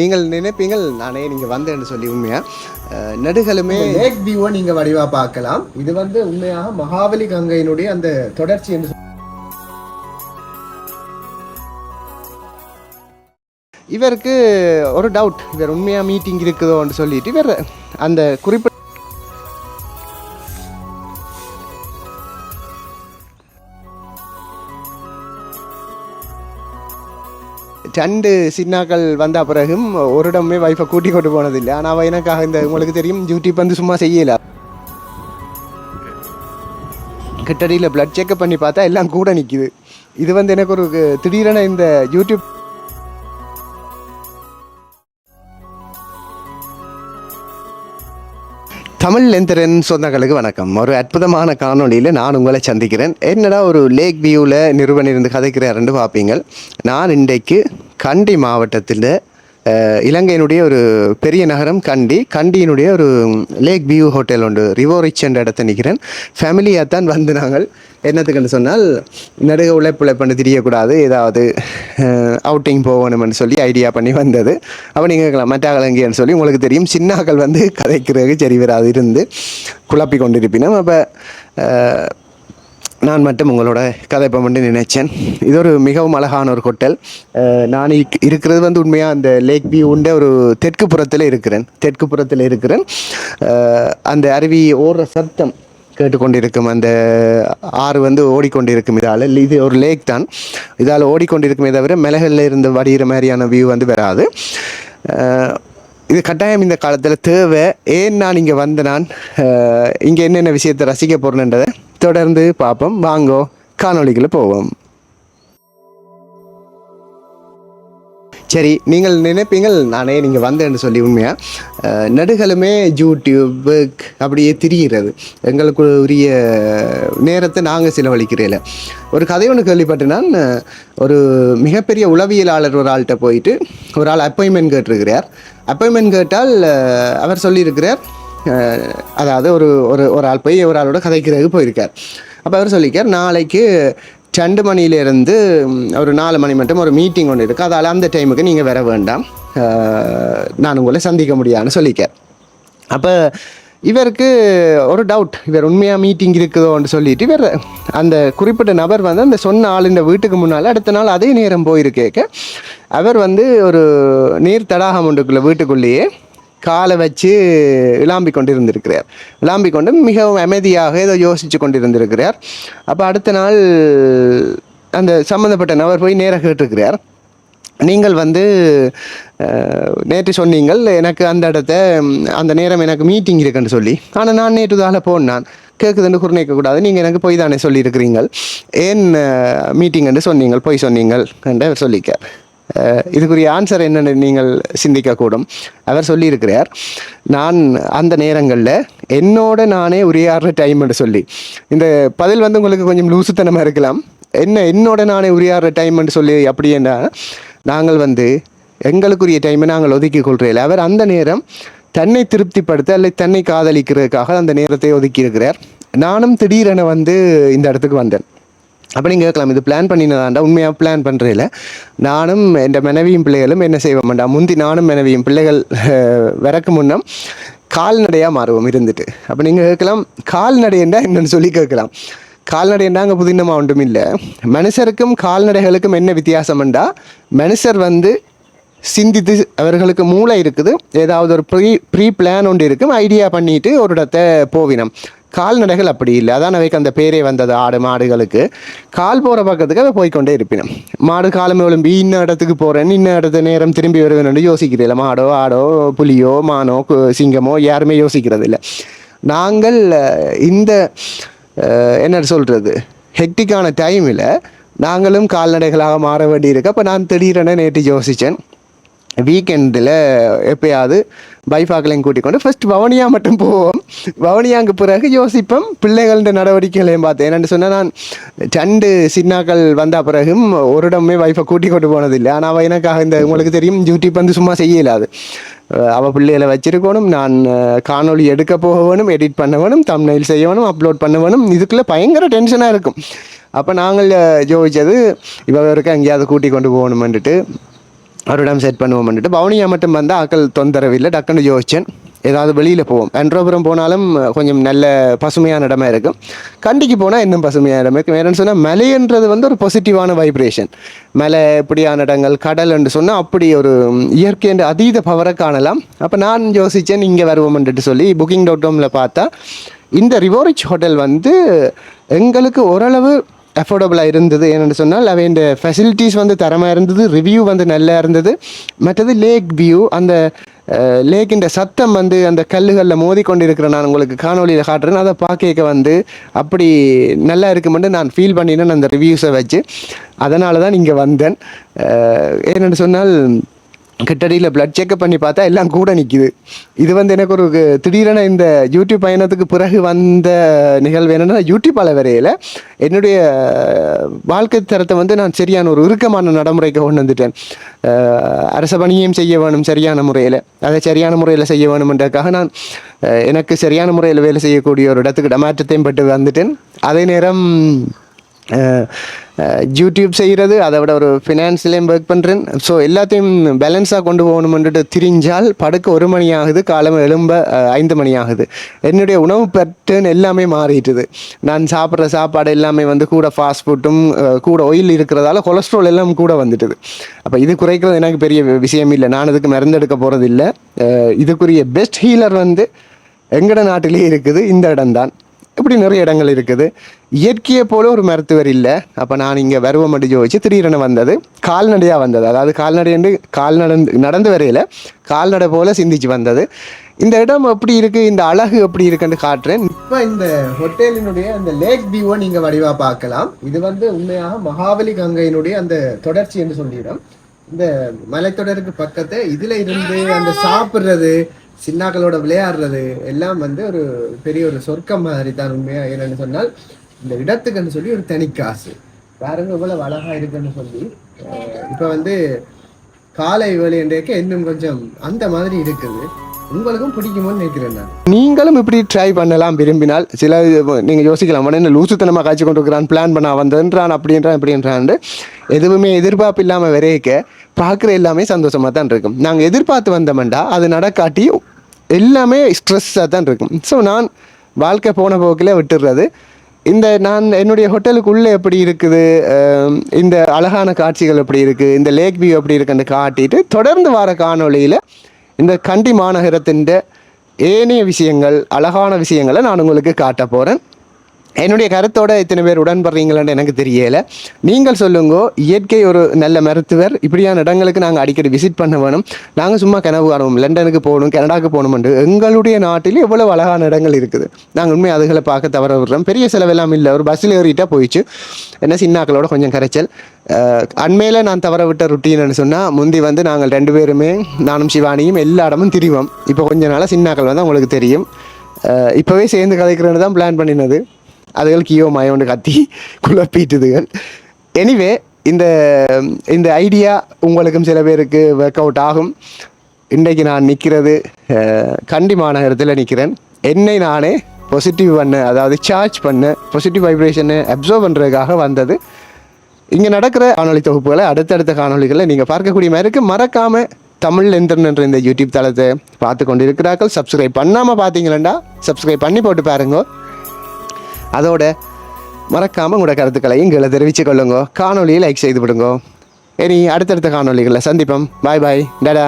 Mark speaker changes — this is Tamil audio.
Speaker 1: நீங்கள் நினைப்பீங்கள் நானே நீங்கள் வந்தேன்னு சொல்லி உண்மையாக நடுகளுமே
Speaker 2: லேக் வியூவை நீங்கள் வடிவாக பார்க்கலாம். இது உண்மையாக மகாபலி கங்கையினுடைய அந்த தொடர்ச்சி என்று
Speaker 1: இவருக்கு ஒரு டவுட், இவர் உண்மையாக மீட்டிங் இருக்குதோன்னு சொல்லிட்டு இவர் அந்த குறிப்பிட்ட ரெண்டு சின்னாக்கள் வந்த பிறகும் ஒரு இடமே வைஃபை கூட்டி கொண்டு போனதில்லை. ஆனால் அவள் எனக்காக இந்த உங்களுக்கு தெரியும் யூடியூப் சும்மா செய்யலை, கிட்டடியில் பிளட் செக்அப் பண்ணி பார்த்தா எல்லாம் கூட நிற்கிது. இது எனக்கு ஒரு திடீரென இந்த யூடியூப் தமிழ் லெந்தரன் சொந்தங்களுக்கு வணக்கம். ஒரு அற்புதமான காணொலியில் நான் உங்களை சந்திக்கிறேன். என்னடா ஒரு லேக் வியூவில் நிறுவனம் இருந்து கதைக்கிறாருன்னு பார்ப்பீங்க. நான் இன்றைக்கு கண்டி மாவட்டத்தில் இலங்கையினுடைய ஒரு பெரிய நகரம் கண்டியினுடைய ஒரு லேக் வியூ ஹோட்டல் உண்டு, ரிவோரிச் என்ற இடத்த நிற்கிறேன். ஃபேமிலியாக தான் வந்து நாங்கள் என்னத்துக்குன்னு சொன்னால் நடுக உழைப்புழைப்பண்ணு தெரியக்கூடாது, ஏதாவது அவுட்டிங் போகணும்னு சொல்லி ஐடியா பண்ணி வந்தது. அப்போ நீங்கள் கேட்கலாம் மட்டாகலங்கின்னு சொல்லி உங்களுக்கு தெரியும் சின்னாக்கள் கதைக்கிறதுக்கு சரி வராது இருந்து குழப்பி கொண்டிருப்பினோம். அப்போ நான் மட்டும் உங்களோட கதைப்பை மட்டும் நினைச்சேன். இது ஒரு மிகவும் அழகான ஒரு ஹோட்டல். நான் இருக்கிறது உண்மையாக அந்த லேக் வியூ உண்ட ஒரு தெற்கு புறத்தில் இருக்கிறேன். அந்த அருவி ஓடுற சத்தம் கேட்டுக்கொண்டிருக்கும், அந்த ஆறு ஓடிக்கொண்டிருக்கும். இது ஒரு லேக் தான், இதால் ஓடிக்கொண்டிருக்குமே தவிர மிளகுல இருந்து வடிகிற மாதிரியான வியூ வராது. இது கட்டாயம் இந்த காலத்தில் தேவை. ஏன் நான் இங்கே நான் இங்கே என்னென்ன விஷயத்தை ரசிக்க போகிறேன்றதை தொடர்ந்து பார்ப்போம். வாங்கோ காணொளிக்குள்ள போவோம். சரி, நீங்கள் நினைப்பீங்கள் நானே நீங்கள் வந்தேன்னு சொல்லி உண்மையாக நடுகளுமே யூடியூப் அப்படியே திரிகிறது. எங்களுக்கு உரிய நேரத்தை நாங்கள் செலவழிக்கிறேன். ஒரு கதை ஒன்று கேள்விப்பட்டு நான் ஒரு மிகப்பெரிய உளவியலாளர் ஒரு ஆள்கிட்ட போயிட்டு ஒரு ஆள் அப்பாயின்மெண்ட் கேட்டிருக்கிறார். அப்பாயின்மெண்ட் கேட்டால் அவர் சொல்லியிருக்கிறார், அதாவது ஒரு ஒரு ஆள் போய் ஒரு ஆளோட கதைக்கிறதுக்கு போயிருக்கார். அப்போ அவர் சொல்லியிருக்கார், நாளைக்கு 2 மணிலேருந்து ஒரு 4 மணி மட்டும் ஒரு மீட்டிங் ஒன்று இருக்குது, அதால் அந்த டைமுக்கு நீங்கள் வர வேண்டாம், நான் உங்களை சந்திக்க முடியாதுன்னு சொல்லியிருக்கார். அப்போ இவருக்கு ஒரு டவுட், இவர் உண்மையாக மீட்டிங் இருக்குதோன்னு சொல்லிட்டு இவர் அந்த குறிப்பிட்ட நபர் அந்த சொன்ன ஆள் இந்த வீட்டுக்கு முன்னால் அடுத்த நாள் அதே நேரம் போயிருக்கேக்க அவர் ஒரு நீர் தடாகம் ஒன்றுக்குள்ள வீட்டுக்குள்ளேயே காலை வச்சு விளாம்பிக் கொண்டு மிகவும் அமைதியாக ஏதோ யோசித்து கொண்டிருந்திருக்கிறார். அப்போ அடுத்த நாள் அந்த சம்மந்தப்பட்ட நபர் போய் நேராக கேட்டிருக்கிறார், நீங்கள் நேற்று சொன்னீங்கள் எனக்கு அந்த இடத்த அந்த நேரம் எனக்கு மீட்டிங் இருக்குன்னு சொல்லி, ஆனால் நான் நேற்று தால போனான் கேட்குதுன்னு குறுநிற்கக்கூடாது, நீங்கள் எனக்கு போய் தானே சொல்லியிருக்கிறீங்கள், ஏன் மீட்டிங்ன்னு சொன்னீங்கள், போய் சொன்னீங்கள் என்று அவர் சொல்லிக்கார். இதுக்குரிய ஆன்சர் என்னென்னு நீங்கள் சிந்திக்கக்கூடும். அவர் சொல்லியிருக்கிறார், நான் அந்த நேரங்களில் என்னோட நானே உரையாடுற டைம்னு சொல்லி. இந்த பதில் உங்களுக்கு கொஞ்சம் லூசுத்தனமாக இருக்கலாம். என்னோட நானே உரையாடுற டைம்னு சொல்லி அப்படின்னா நாங்கள் எங்களுக்குரிய டைமை நாங்கள் ஒதுக்கி கொள்கிறேன். அவர் அந்த நேரம் தன்னை திருப்திப்படுத்த அல்லது தன்னை காதலிக்கிறதுக்காக அந்த நேரத்தை ஒதுக்கி இருக்கிறார். நானும் திடீரென இந்த இடத்துக்கு வந்தேன். அப்போ நீங்கள் கேட்கலாம், இது பிளான் பண்ணினதாண்டா? உண்மையாக பிளான் பண்ணுறதில்ல. நானும் என் மனைவியும் பிள்ளைகளும் என்ன செய்வோம்டா, முந்தி நானும் மனைவியும் பிள்ளைகள் வரக்கு முன்னம் கால்நடையாக மாறுவோம் இருந்துட்டு. அப்போ நீங்கள் கேட்கலாம், கால்நடையண்டா என்னென்னு சொல்லி கேட்கலாம். கால்நடையண்டா அங்கே புதினமாக ஒன்றும் இல்லை. மனுஷருக்கும் கால்நடைகளுக்கும் என்ன வித்தியாசம்ண்டா, மனுஷர் சிந்தித்து அவர்களுக்கு மூளை இருக்குது, ஏதாவது ஒரு ப்ரீ பிளான் ஒன்று இருக்கும், ஐடியா பண்ணிட்டு ஒரு இடத்தை போவினம். கால்நடைகள் அப்படி இல்லை. அதான் அவைக்கு அந்த பேரே வந்தது. ஆடு மாடுகளுக்கு கால் போகிற பக்கத்துக்கு அதை போய்கொண்டே இருப்பினும். மாடு காலமே ஒழும்பி இன்ன இடத்துக்கு போகிறேன்னு இன்ன இடத்த நேரம் திரும்பி வருவேன்னு யோசிக்கிறதில்ல. மாடோ ஆடோ புலியோ மானோ சிங்கமோ யாருமே யோசிக்கிறது இல்லை. நாங்கள் இந்த என்ன சொல்கிறது ஹெக்டிக்கான டைமில் நாங்களும் கால்நடைகளாக மாற வேண்டியிருக்கு. அப்போ நான் திடீரென நேற்று யோசித்தேன், வீக்கெண்டில் எப்பயாவது பைஃபாக்களையும் கூட்டிக் கொண்டு ஃபஸ்ட் வவுனியா மட்டும் போவோம். வவுனியாவுக்கு பிறகு யோசிப்போம் பிள்ளைகள நடவடிக்கைகளையும் பார்த்தேன். என்னென்னு சொன்னால், நான் 2 சின்னாக்கள் வந்த பிறகும் ஒரு இடமே வைஃபை கூட்டி கொண்டு போனதில்லை. ஆனால் அவள் எனக்காக இந்த உங்களுக்கு தெரியும் யூடியூப் சும்மா செய்யலாது. அவள் பிள்ளைகளை வச்சிருக்கணும், நான் காணொலி எடுக்க போக வேணும், எடிட் பண்ண வேணும், தம்ப்நெயில் செய்ய வேணும், அப்லோட் பண்ண வேணும். இதுக்குள்ளே பயங்கர டென்ஷனாக இருக்கும். அப்போ நாங்கள் யோசித்தது இவருக்கு எங்கேயாவது கூட்டி கொண்டு போகணுமென்ட்டு ஒரு இடம் செட் பண்ணுவோம்னுட்டு பவுனியா மட்டும் வந்தால் ஆக்கள் தொந்தரவில்லை. டக்குன்னு யோசிச்சேன் ஏதாவது வெளியில் போவோம். அன்றாபுரம் போனாலும் கொஞ்சம் நல்ல பசுமையான இடமா இருக்கும். கண்டிக்கு போனால் இன்னும் பசுமையான இடம் இருக்கும். வேணும்னு சொன்னால் மலைன்றது வந்து ஒரு பாசிட்டிவான வைப்ரேஷன். மலை இப்படியான இடங்கள் கடல் என்று சொன்னால் அப்படி ஒரு இயற்கை அதீத பவரை காணலாம். அப்போ நான் யோசித்தேன் இங்கே வருவோம்ன்ட்டு சொல்லி Booking.comல பார்த்தா இந்த ரிவோரிச் ஹோட்டல் வந்து எங்களுக்கு ஓரளவு அஃபோர்டபுளாக இருந்தது. ஏன்னு சொன்னால் அவைய ஃபெசிலிட்டிஸ் வந்து தரமாக இருந்தது, ரிவ்யூ வந்து நல்லா இருந்தது. மற்றது லேக் வியூ, அந்த லேக்கின் சத்தம் வந்து அந்த கல்லுகளில் மோதி கொண்டு இருக்கிறேன். நான் உங்களுக்கு காணொலியில் காட்டுறேன். அதை பார்க்க வந்து அப்படி நல்லா இருக்குமென்று நான் ஃபீல் பண்ணினேன் அந்த ரிவ்யூஸை வச்சு. அதனால தான் இங்கே வந்தேன். ஏன்னு சொன்னால் கிட்டடியில் பிளட் செக்அப் பண்ணி பார்த்தா எல்லாம் கூட நிற்கிது. இது வந்து எனக்கு ஒரு திடீரென இந்த யூடியூப் பயணத்துக்கு பிறகு வந்த நிகழ்வு என்னென்னா, யூடியூப்பால் வரையில் என்னுடைய வாழ்க்கை தரத்தை வந்து நான் சரியான ஒரு இறுக்கமான நடைமுறைக்கு கொண்டு வந்துட்டேன். அரச பணியையும் செய்ய வேணும் சரியான முறையில், அதை சரியான முறையில் செய்ய வேணுமென்றதுக்காக நான் எனக்கு சரியான முறையில் வேலை செய்யக்கூடிய ஒரு இடத்துக்கு இடமாற்றத்தையும் பட்டு வந்துட்டேன். அதே நேரம் யூடியூப் செய்கிறது, அதை விட ஒரு ஃபினான்ஸ்லேயும் ஒர்க் பண்ணுறேன். ஸோ எல்லாத்தையும் பேலன்ஸாக கொண்டு போகணுமென்ட்டு திரிஞ்சால் படுக்க 1 மணி ஆகுது, காலம் எழும்ப 5 மணி ஆகுது. என்னுடைய உணவு பேட்டர்ன் எல்லாமே மாறிட்டுது. நான் சாப்பிட்ற சாப்பாடு எல்லாமே வந்து கூட ஃபாஸ்ட் ஃபுட்டும் கூட ஆயில் இருக்கிறதால கொலஸ்ட்ரால் எல்லாம் கூட வந்துட்டுது. அப்போ இது குறைக்கிறது எனக்கு பெரிய விஷயம் இல்லை. நான் இதுக்கு மருந்தெடுக்க போகிறது இல்லை. இதுக்குரிய பெஸ்ட் ஹீலர் வந்து எங்கட நாட்டிலே இருக்குது, இந்த இடம்தான். இப்படி நிறைய இடங்கள் இருக்குது. இயற்கையை போல ஒரு மருத்துவர் இல்லை. அப்போ நான் இங்கே வருவம் மட்டும் யோசிச்சு திடீரென வந்தது, கால்நடையாக வந்தது. அதாவது நடந்து வரையில் கால்நடை போல சிந்திச்சு வந்தது. இந்த இடம் எப்படி இருக்குது, இந்த அழகு எப்படி இருக்குன்னு காட்டுறேன்.
Speaker 2: இப்போ இந்த ஹோட்டலினுடைய அந்த லேக் வியூவை நீங்கள் வடிவாக பார்க்கலாம். இது வந்து உண்மையாக மகாபலி கங்கையினுடைய அந்த தொடர்ச்சி என்று சொல்லிடும். இந்த மலைத்தொடருக்கு பக்கத்து இதில் இருந்து அந்த சாப்பிட்றது, சின்னாக்களோட விளையாடுறது எல்லாம் வந்து ஒரு பெரிய ஒரு சொர்க்கம் மாதிரி தான் உண்மையா. என்னன்னு சொன்னால் இந்த இடத்துக்குன்னு சொல்லி ஒரு தனி காசு பாருங்க இவ்வளவு அழகா இருக்குன்னு சொல்லி. இப்ப வந்து காலை வேலையன்றைக்கு இன்னும் கொஞ்சம் அந்த மாதிரி இருக்குது. உங்களுக்கும் பிடிக்குமோன்னு நினைக்கிறேன் நான்.
Speaker 1: நீங்களும் இப்படி ட்ரை பண்ணலாம் விரும்பினால். சில நீங்கள் யோசிக்கலாம், என்ன லூசுத்தனமாக காய்ச்சி கொண்டு இருக்கிறான், பிளான் பண்ண வந்தேன்றான் அப்படின்றான். எதுவுமே எதிர்பார்ப்பு இல்லாமல் வரைக்க பார்க்குற எல்லாமே சந்தோஷமாக தான் இருக்கும். நாங்கள் எதிர்பார்த்து வந்தோம்டா அது நடக்காட்டி எல்லாமே ஸ்ட்ரெஸ்ஸாக தான் இருக்கும். ஸோ நான் வாழ்க்கை போன போக்கில் விட்டுடுறது. நான் என்னுடைய ஹோட்டலுக்குள்ளே எப்படி இருக்குது, இந்த அழகான காட்சிகள் எப்படி இருக்குது, இந்த லேக் வியூ எப்படி இருக்குன்னு காட்டிட்டு தொடர்ந்து வர காணொலியில் இந்த கண்டி மாநகரத்தின் ஏனைய விஷயங்கள், அழகான விஷயங்களை நான் உங்களுக்கு காட்ட போகிறேன். என்னுடைய கருத்தோட இத்தனை பேர் உடன்படுறீங்களான்னு எனக்கு தெரியல. நீங்கள் சொல்லுங்க. இயற்கை ஒரு நல்ல மருத்துவர், இப்படியான இடங்களுக்கு நாங்கள் அடிக்கடி விசிட் பண்ண வேணும். நாங்கள் சும்மா கனவு காணுவோம், லண்டனுக்கு போகணும், கனடாவுக்கு போகணுமென்று. எங்களுடைய நாட்டில் எவ்வளோ அழகான இடங்கள் இருக்குது. நாங்கள் உண்மையை அதுகளை பார்க்க தவற விடுறோம். பெரிய செலவெல்லாம் இல்லை, ஒரு பஸ்ஸில் ஏறிட்டா போயிடுச்சு. என்ன சின்னாக்களோட கொஞ்சம் கரைச்சல். அண்மையில் நான் தவற விட்ட ருட்டீன்னு சொன்னால், முந்தி வந்து நாங்கள் 2 பேருமே, நானும் சிவானியும் எல்லா இடமும் திரிவோம். இப்போ கொஞ்ச நாளாக சின்னாக்கள் வந்து உங்களுக்கு தெரியும். இப்போவே சேர்ந்து கதைக்கிறேன்னு தான் பிளான் பண்ணினது. அதுகள் கியோ மயோண்டு கத்தி குழப்பிட்டுதுகள். எனிவே இந்த ஐடியா உங்களுக்கும் சில பேருக்கு ஒர்க் அவுட் ஆகும். இன்றைக்கு நான் நிற்கிறது கண்டி மாநகரத்தில் நிற்கிறேன். என்னை நானே பாசிட்டிவ் பண்ண, அதாவது சார்ஜ் பண்ண, பாசிட்டிவ் வைப்ரேஷனை அப்சர்வ் பண்ணுறதுக்காக வந்தது. இங்கே நடக்கிற காணொலி தொகுப்புகளை அடுத்தடுத்த காணொலிகளை நீங்கள் பார்க்கக்கூடிய மாதிரி இருக்குது. மறக்காமல் தமிழ் என்ற இந்த யூடியூப் தளத்தை பார்த்து கொண்டு இருக்கிறார்கள். சப்ஸ்கிரைப் பண்ணாமல் பார்த்தீங்களா, சப்ஸ்கிரைப் பண்ணி போட்டு பாருங்க. அதோட மறக்காமல் உங்களோட கருத்துக்களையும் எங்களை தெரிவித்து கொள்ளுங்க. காணொலியை லைக் செய்து விடுங்க. இனி அடுத்தடுத்த காணொலிகளில் சந்திப்போம். பாய் பாய், டாடா.